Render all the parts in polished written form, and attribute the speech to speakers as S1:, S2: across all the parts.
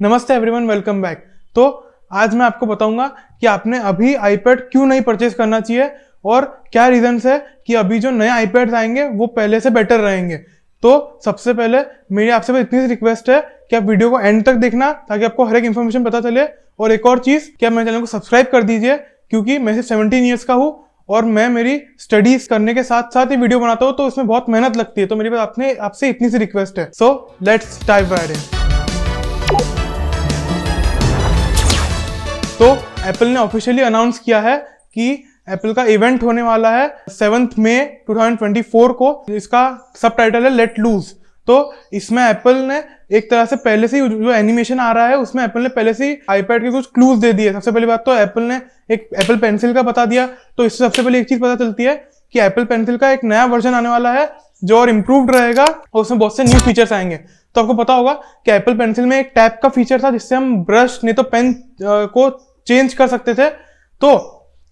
S1: नमस्ते everyone, welcome back. तो आज मैं आपको बताऊंगा कि आपने अभी आईपैड क्यों नहीं परचेज करना चाहिए और क्या रीजंस है कि अभी जो नए आईपैड्स आएंगे वो पहले से बेटर रहेंगे। तो सबसे पहले मेरी आपसे इतनी सी रिक्वेस्ट है कि आप वीडियो को एंड तक देखना ताकि आपको हर एक इन्फॉर्मेशन पता चले। और एक और चीज कि आप मेरे चैनल को सब्सक्राइब कर दीजिए, क्योंकि मैं सिर्फ 17 ईयर्स का हूँ और मैं मेरी स्टडीज करने के साथ साथ ही वीडियो बनाता हूँ, तो इसमें बहुत मेहनत लगती है। तो मेरी आपसे इतनी सी रिक्वेस्ट है। सो लेट्स डाइव राइट इन। तो एप्पल ने ऑफिशियली अनाउंस किया है कि एप्पल का इवेंट होने वाला है 7 मई 2024 को। इसका सब टाइटल है लेट लूज। तो इसमें एप्पल ने एक तरह से पहले से जो एनिमेशन आ रहा है उसमें एप्पल ने पहले से आईपैड के कुछ क्लूज दे दिए। सबसे पहली बात तो एप्पल ने एक एप्पल पेंसिल का बता दिया। तो इससे सबसे पहले एक चीज पता चलती है कि एप्पल पेंसिल का एक नया वर्जन आने वाला है जो और इम्प्रूव्ड रहेगा और उसमें बहुत से न्यू फीचर्स आएंगे। तो आपको पता होगा कि एप्पल पेंसिल में एक टैप का फीचर था जिससे हम ब्रश नहीं तो पेन को चेंज कर सकते थे। तो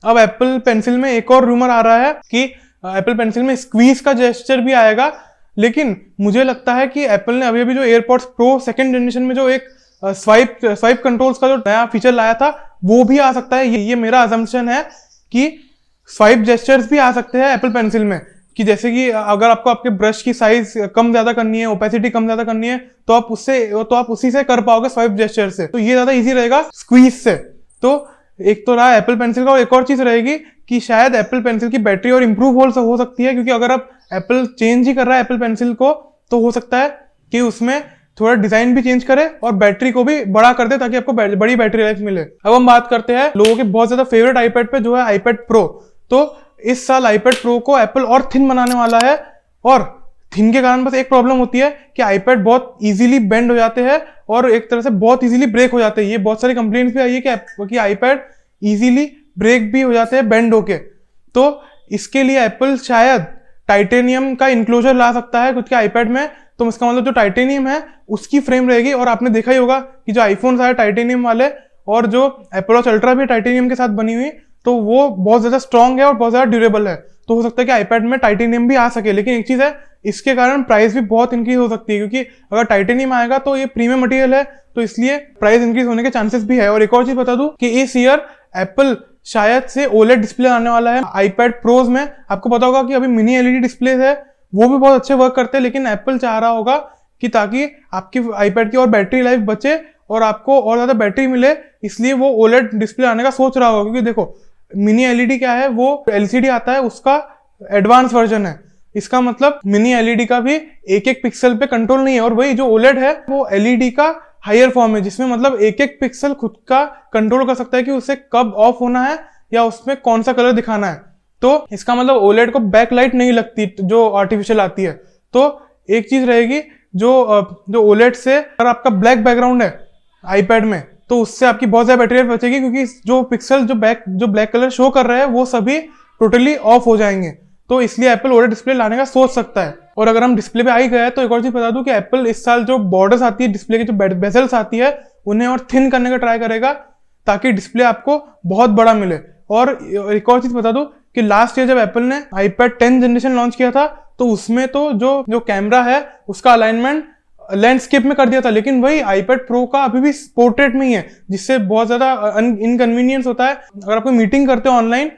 S1: अब एप्पल पेंसिल में एक और रूमर आ रहा है कि एप्पल पेंसिल में स्क्वीज का जेस्चर भी आएगा। लेकिन मुझे लगता है कि एप्पल ने अभी जो एयरपॉड्स प्रो सेकंड जनरेशन में जो एक स्वाइप कंट्रोल्स का जो नया फीचर लाया था वो भी आ सकता है। ये मेरा अजम्पशन है कि स्वाइप जेस्चर्स भी आ सकते हैं एप्पल पेंसिल में, कि जैसे कि अगर आपको आपके ब्रश की साइज कम ज्यादा करनी है, ओपेसिटी कम ज्यादा करनी है, तो आप उसी से कर पाओगे स्वाइप जेस्चर से। तो ये ज्यादा इजी रहेगा स्क्वीज से। तो एक तो रहा एप्पल पेंसिल का, और एक और चीज रहेगी कि शायद एप्पल पेंसिल की बैटरी और इंप्रूव हो सकती है, क्योंकि अगर आप एप्पल चेंज ही कर रहा है एप्पल पेंसिल को तो हो सकता है कि उसमें थोड़ा डिजाइन भी चेंज करे और बैटरी को भी बड़ा कर दे ताकि आपको बड़ी बैटरी लाइफ मिले। अब हम बात करते हैं लोगों के बहुत ज्यादा फेवरेट आईपैड पे, जो है आईपैड प्रो। तो इस साल आईपैड प्रो को एप्पल और थिन बनाने वाला है, और थिन के कारण बस एक प्रॉब्लम होती है कि आईपैड बहुत इजीली बेंड हो जाते हैं और एक तरह से बहुत इजीली ब्रेक हो जाते हैं। ये बहुत सारी कंप्लेंट्स भी आई है कि आईपैड इजीली ब्रेक भी हो जाते हैं बेंड होके। तो इसके लिए एप्पल शायद टाइटेनियम का इंक्लोजर ला सकता है खुद के आईपैड में। तो इसका मतलब जो टाइटेनियम है उसकी फ्रेम रहेगी। और आपने देखा ही होगा कि जो आईफोन आए टाइटेनियम वाले, और जो एप्पल वॉच अल्ट्रा भी टाइटेनियम के साथ बनी हुई, तो वो बहुत ज्यादा स्ट्रांग है और बहुत ज्यादा ड्यूरेबल है। तो हो सकता है कि आईपैड में टाइटेनियम भी आ सके। लेकिन एक चीज है, इसके कारण प्राइस भी बहुत इंक्रीज हो सकती है, क्योंकि अगर टाइटेनियम आएगा तो ये प्रीमियम मटेरियल है, तो इसलिए प्राइस इंक्रीज होने के चांसेस भी है। और एक और चीज बता दूं कि इस ईयर एप्पल शायद से ओलेड डिस्प्ले आने वाला है आईपैड प्रोज में। आपको पता होगा कि अभी मिनी एलईडी डिस्प्ले है, वो भी बहुत अच्छे वर्क करते हैं, लेकिन एप्पल चाह रहा होगा कि ताकि आपकी आईपैड की और बैटरी लाइफ बचे और आपको और ज्यादा बैटरी मिले, इसलिए वो ओलेड डिस्प्ले आने का सोच रहा होगा। क्योंकि देखो मिनी एलईडी क्या है, वो एलसीडी आता है, उसका एडवांस वर्जन है। इसका मतलब मिनी एलईडी का भी एक एक पिक्सल पे कंट्रोल नहीं है, और वही जो ओलेड है वो एलईडी का हायर फॉर्म है, जिसमें मतलब एक एक पिक्सल खुद का कंट्रोल कर सकता है कि उसे कब ऑफ होना है या उसमें कौन सा कलर दिखाना है। तो इसका मतलब ओलेड को बैकलाइट नहीं लगती जो आर्टिफिशियल आती है। तो एक चीज रहेगी, जो ओलेड से अगर आपका ब्लैक बैकग्राउंड है आईपैड में, तो उससे आपकी बहुत ज्यादा बैटरी लाइफ बचेगी, क्योंकि जो पिक्सल जो ब्लैक कलर शो कर रहे हैं वो सभी टोटली ऑफ हो जाएंगे। तो इसलिए एप्पल ओलेड डिस्प्ले लाने का सोच सकता है। और अगर हम डिस्प्ले पे आ ही गए तो एक और चीज बता दूं कि एप्पल इस साल जो बॉर्डर्स आती है डिस्प्ले की, जो बेजल्स आती है, उन्हें और थिन करने का ट्राई करेगा ताकि डिस्प्ले आपको बहुत बड़ा मिले। और एक और चीज बता दूं कि लास्ट ईयर जब एप्पल ने आईपैड 10 जनरेशन लॉन्च किया था, तो उसमें तो जो कैमरा है उसका अलाइनमेंट लैंडस्केप में कर दिया था, लेकिन वही आईपैड प्रो का अभी भी पोर्ट्रेट में ही है, जिससे बहुत ज्यादा इनकन्वीनियंस होता है। अगर आप कोई मीटिंग करते हो, ऑनलाइन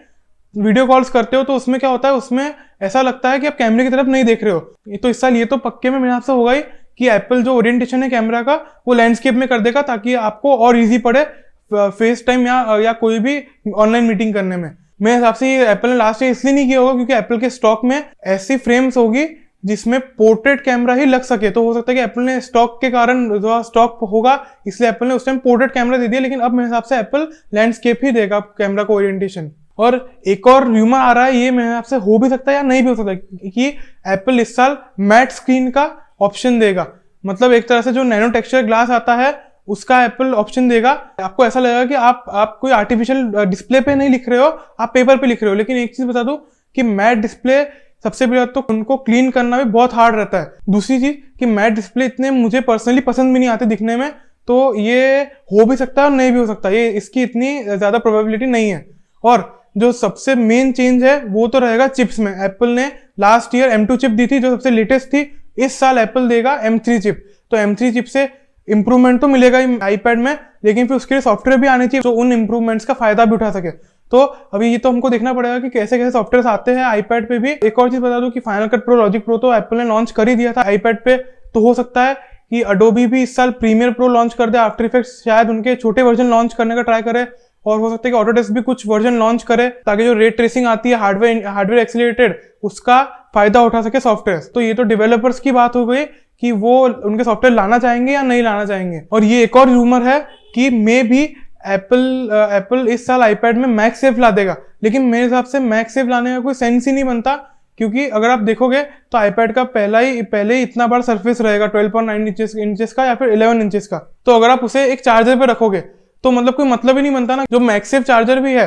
S1: वीडियो कॉल्स करते हो, तो उसमें क्या होता है, उसमें ऐसा लगता है कि आप कैमरे की तरफ नहीं देख रहे हो। तो इस साल ये तो पक्के में मेरे हिसाब से होगा ही कि एप्पल जो ओरिएंटेशन है कैमरा का वो लैंडस्केप में कर देगा, ताकि आपको और इजी पड़े फेस टाइम या कोई भी ऑनलाइन मीटिंग करने में। मेरे हिसाब से ये एप्पल ने लास्ट ईयर इसलिए नहीं किया होगा क्योंकि एप्पल के स्टॉक में ऐसी फ्रेम्स होगी जिसमें पोर्ट्रेट कैमरा ही लग सके। तो हो सकता है कि एप्पल ने स्टॉक के कारण जो स्टॉक होगा, इसलिए एप्पल ने उस टाइम पोर्ट्रेट कैमरा दे दिया, लेकिन अब मेरे हिसाब से एप्पल लैंडस्केप ही देगा कैमरा को ओरिएंटेशन। और एक और रूमर आ रहा है, ये मेरे हिसाब से हो भी सकता है या नहीं भी हो सकता है, कि एप्पल इस साल मैट स्क्रीन का ऑप्शन देगा। मतलब एक तरह से जो नैनो टेक्सचर ग्लास आता है उसका एप्पल ऑप्शन देगा। आपको ऐसा लगेगा कि आप कोई आर्टिफिशियल डिस्प्ले पे नहीं लिख रहे हो, आप पेपर पे लिख रहे हो। लेकिन एक चीज बता दूं कि मैट डिस्प्ले सबसे पहले तो उनको क्लीन करना भी बहुत हार्ड रहता है। दूसरी चीज कि मैट डिस्प्ले इतने मुझे पर्सनली पसंद भी नहीं आते दिखने में, तो ये हो भी सकता है और नहीं भी हो सकता, ये इसकी इतनी ज्यादा प्रोबेबिलिटी नहीं है। और जो सबसे मेन चेंज है वो तो रहेगा चिप्स में। एप्पल ने लास्ट ईयर M2 चिप दी थी जो सबसे लेटेस्ट थी, इस साल एप्पल देगा M3 चिप। तो M3 चिप से इंप्रूवमेंट तो मिलेगा ही आईपैड में, लेकिन फिर उसके लिए सॉफ्टवेयर भी आने चाहिए जो उन इंप्रूवमेंट्स का फायदा भी उठा सके। तो अभी ये तो हमको देखना पड़ेगा कि कैसे कैसे सॉफ्टवेयर आते हैं आईपैड पे भी। एक और चीज बता दूं कि final cut pro, logic pro तो एप्पल ने लॉन्च कर ही दिया था आईपैड पे, तो हो सकता है कि अडोबी भी इस साल प्रीमियर प्रो लॉन्च कर दे, आफ्टर इफेक्ट्स शायद उनके छोटे वर्जन लॉन्च करने का ट्राई करे, और हो सकता है कि ऑटोडेस्क भी कुछ वर्जन लॉन्च करे ताकि जो रे ट्रेसिंग आती है हार्डवेयर एक्सीलरेटेड, उसका फायदा उठा सके सॉफ्टवेयर। तो ये तो डेवलपर्स की बात हो गई कि वो उनके सॉफ्टवेयर लाना चाहेंगे या नहीं लाना चाहेंगे। और ये एक और रूमर है कि मे भी एप्पल इस साल आईपैड में मैगसेफ ला देगा, लेकिन मेरे हिसाब से मैगसेफ लाने का कोई सेंस ही नहीं बनता, क्योंकि अगर आप देखोगे तो आईपैड का पहले ही इतना बड़ा सरफेस रहेगा 12.9 इंचेस का या फिर 11 इंचेस का। तो अगर आप उसे एक चार्जर पे रखोगे तो मतलब कोई मतलब ही नहीं बनता ना। जो मैगसेफ चार्जर भी है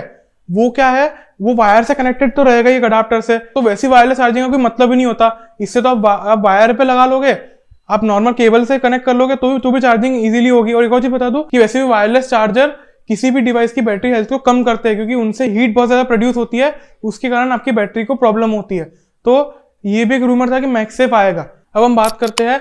S1: वो क्या है, वो वायर से कनेक्टेड तो रहेगा एक अडाप्टर से, तो वैसी वायरलेस चार्जिंग का कोई मतलब ही नहीं होता। इससे तो आप वायर पे लगा लोगे, आप नॉर्मल केबल से कनेक्ट कर लोगे तो भी चार्जिंग इजीली होगी। और एक और चीज बता दूं कि वैसे भी वायरलेस चार्जर किसी भी डिवाइस की बैटरी हेल्थ को कम करते हैं, क्योंकि उनसे हीट बहुत ज्यादा प्रोड्यूस होती है, उसके कारण आपकी बैटरी को प्रॉब्लम होती है। तो ये भी एक रूमर था कि मैगसेफ आएगा। अब हम बात करते हैं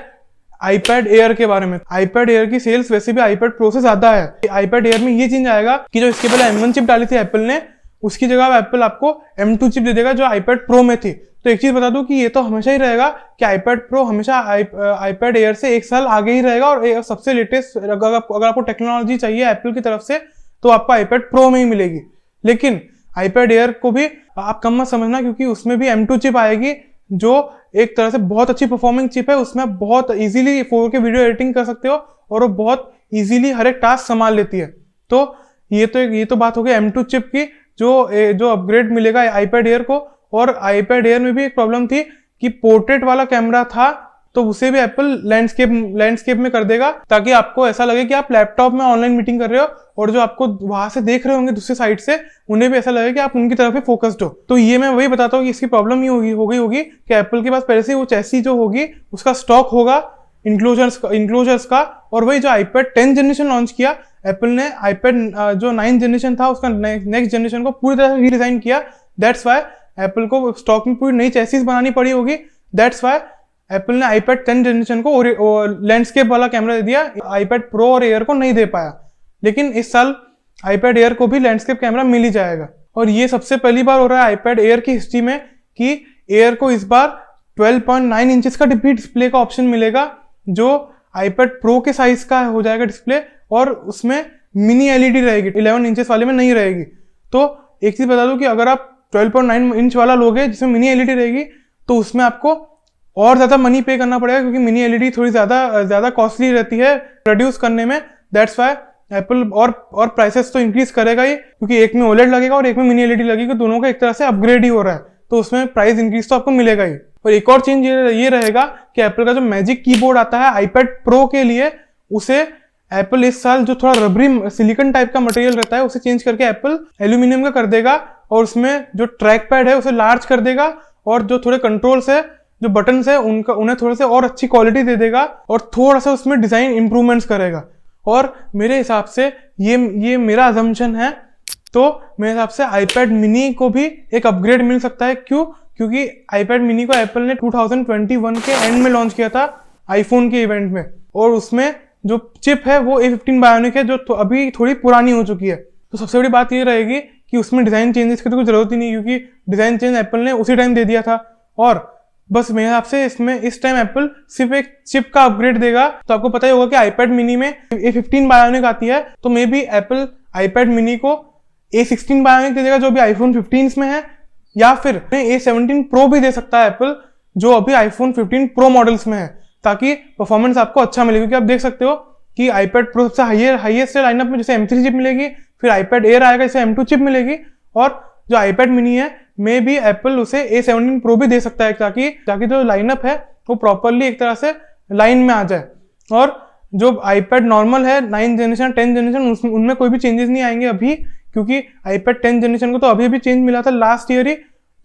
S1: आईपैड एयर के बारे में। आईपैड एयर की सेल्स वैसे भी आईपैड प्रो से ज्यादा है। आईपैड एयर में ये चेंज आएगा कि जो इसके पहले M1 चिप डाली थी एप्पल ने, उसकी जगह एप्पल आपको M2 चिप दे देगा जो आईपैड प्रो में थी। तो एक चीज बता दूं कि ये तो हमेशा ही रहेगा कि आईपैड प्रो हमेशा आईपैड एयर से एक साल आगे ही रहेगा, और सबसे लेटेस्ट अगर आपको टेक्नोलॉजी चाहिए एप्पल की तरफ से तो आपको आईपैड प्रो में ही मिलेगी। लेकिन आईपैड एयर को भी आप कम मत समझना, क्योंकि उसमें भी M2 चिप आएगी जो एक तरह से बहुत अच्छी परफॉर्मिंग चिप है। उसमें बहुत इजीली 4K वीडियो एडिटिंग कर सकते हो और वो बहुत इजीली हर एक टास्क संभाल लेती है। तो ये तो बात हो गई M2 चिप की, जो अपग्रेड मिलेगा आईपैड एयर को। और आईपैड एयर में भी एक प्रॉब्लम थी कि पोर्ट्रेट वाला कैमरा था, तो उसे भी एप्पल लैंडस्केप में कर देगा, ताकि आपको ऐसा लगे कि आप लैपटॉप में ऑनलाइन मीटिंग कर रहे हो, और जो आपको वहां से देख रहे होंगे दूसरी साइड से, उन्हें भी ऐसा लगे कि आप उनकी तरफ ही फोकस्ड हो। तो ये मैं वही बताता हूँ कि इसकी प्रॉब्लम ही हो गई होगी कि एप्पल के पास पहले से वो चैसी जो होगी उसका स्टॉक होगा इंक्लोजर्स का। और वही जो आईपैड 10 जनरेशन लॉन्च किया एप्पल ने, आईपैड जो 9 जनरेशन था उसका नेक्स्ट जनरेशन को पूरी तरह से रीडिजाइन किया। दैट्स वाई एप्पल को स्टॉक में पूरी नई चैसीज बनानी पड़ी होगी। दैट्स वाई एप्पल ने आईपैड 10 जनरेशन को लैंडस्केप वाला कैमरा दे दिया, आईपैड प्रो और एयर को नहीं दे पाया। लेकिन इस साल आईपैड एयर को भी लैंडस्केप कैमरा मिल ही जाएगा। और ये सबसे पहली बार हो रहा है आईपैड एयर की हिस्ट्री में कि एयर को इस बार 12.9 इंचेस का डिस्प्ले का ऑप्शन मिलेगा, जो आईपैड प्रो के साइज का हो जाएगा डिस्प्ले, और उसमें मिनी एलईडी रहेगी, 11 इंचेस वाले में नहीं रहेगी। तो एक चीज बता दूं कि अगर आप 12.9 इंच वाला लोगे जिसमें मिनी एलईडी रहेगी, तो उसमें आपको और ज्यादा मनी पे करना पड़ेगा, क्योंकि मिनी एलईडी थोड़ी ज्यादा कॉस्टली रहती है प्रोड्यूस करने में। दैट्स वाई एप्पल और प्राइसेस तो इंक्रीज करेगा ही, क्योंकि एक में ओलेड लगेगा और एक में मिनी एलईडी लगेगी, दोनों का एक तरह से अपग्रेड ही हो रहा है, तो उसमें प्राइस इंक्रीज तो आपको मिलेगा ही। और एक और चेंज ये रहेगा कि एप्पल का जो मैजिक कीबोर्ड आता है आईपैड प्रो के लिए, उसे एप्पल इस साल जो थोड़ा रबरी सिलिकॉन टाइप का मटेरियल रहता है उसे चेंज करके एप्पल एल्यूमिनियम का कर देगा, और उसमें जो ट्रैक पैड है उसे लार्ज कर देगा, और जो थोड़े कंट्रोल्स है, जो बटन्स है, उन्हें थोड़े से और अच्छी क्वालिटी दे देगा, और थोड़ा सा उसमें डिजाइन इंप्रूवमेंट्स करेगा। और मेरे हिसाब से ये मेरा अजम्पशन है, तो मेरे हिसाब से आईपैड मिनी को भी एक अपग्रेड मिल सकता है। क्योंकि आईपैड मिनी को एप्पल ने 2021 के एंड में लॉन्च किया था आईफोन के इवेंट में, और उसमें जो चिप है वो A15 बायोनिक है, जो अभी थोड़ी पुरानी हो चुकी है। तो सबसे बड़ी बात ये रहेगी कि उसमें डिजाइन चेंजेस की तो कोई जरूरत ही नहीं, क्योंकि डिजाइन चेंज एप्पल ने उसी टाइम दे दिया था। और बस मेरे हिसाब से इस टाइम एप्पल सिर्फ एक चिप का अपग्रेड देगा। तो आपको पता ही होगा कि आईपैड मिनी में A15 बायोनिक आती है, तो may be Apple iPad mini को A16 बायोनिक दे देगा जो अभी आईफोन 15 में है, या फिर A17 प्रो भी दे सकता है एप्पल, जो अभी आईफोन 15 प्रो मॉडल्स में है, ताकि परफॉर्मेंस आपको अच्छा मिले। क्योंकि आप देख सकते हो कि आईपैड प्रो सबसे हाईएस्ट लाइनअप में जैसे M3 चिप मिलेगी, फिर आईपैड एयर आएगा जैसे M2 चिप मिलेगी, और जो आईपैड मिनी है मे भी एप्पल उसे A17 प्रो भी दे सकता है, ताकि जो लाइनअप है वो प्रॉपरली एक तरह से लाइन में आ जाए। और जो आईपैड नॉर्मल है 9 जनरेशन 10 जनरेशन उनमें कोई भी चेंजेस नहीं आएंगे अभी, क्योंकि आईपैड 10 जनरेशन को तो अभी चेंज मिला था लास्ट ईयर ही।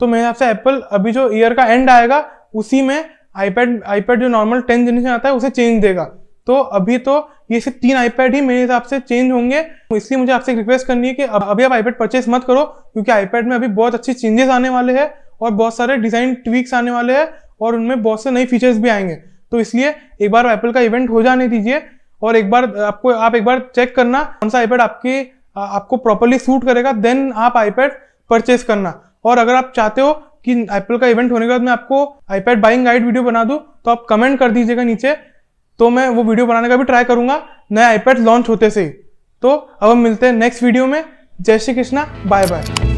S1: तो मेरे हिसाब से एप्पल अभी जो ईयर का एंड आएगा उसी में आईपैड जो नॉर्मल 10 जनरेशन आता है उसे चेंज देगा। तो अभी तो ये सिर्फ 3 आईपैड ही मेरे हिसाब से चेंज होंगे। इसलिए मुझे आपसे एक रिक्वेस्ट करनी है कि अभी आप आईपैड परचेस मत करो, क्योंकि आईपैड में अभी बहुत अच्छे चेंजेस आने वाले हैं, और बहुत सारे डिजाइन ट्वीक्स आने वाले हैं, और उनमें बहुत से नए फीचर्स भी आएंगे। तो इसलिए एक बार एप्पल का इवेंट हो जाने दीजिए, और आप एक बार चेक करना कौन सा आईपैड आपको प्रॉपरली सूट करेगा, देन आप आईपैड परचेस करना। और अगर आप चाहते हो कि एप्पल का इवेंट होने के बाद मैं आपको आईपैड बाइंग गाइड वीडियो बना दूं, तो आप कमेंट कर दीजिएगा नीचे, तो मैं वो वीडियो बनाने का भी ट्राई करूंगा नया आईपैड लॉन्च होते से ही। तो अब हम मिलते हैं नेक्स्ट वीडियो में। जय श्री कृष्णा, बाय बाय।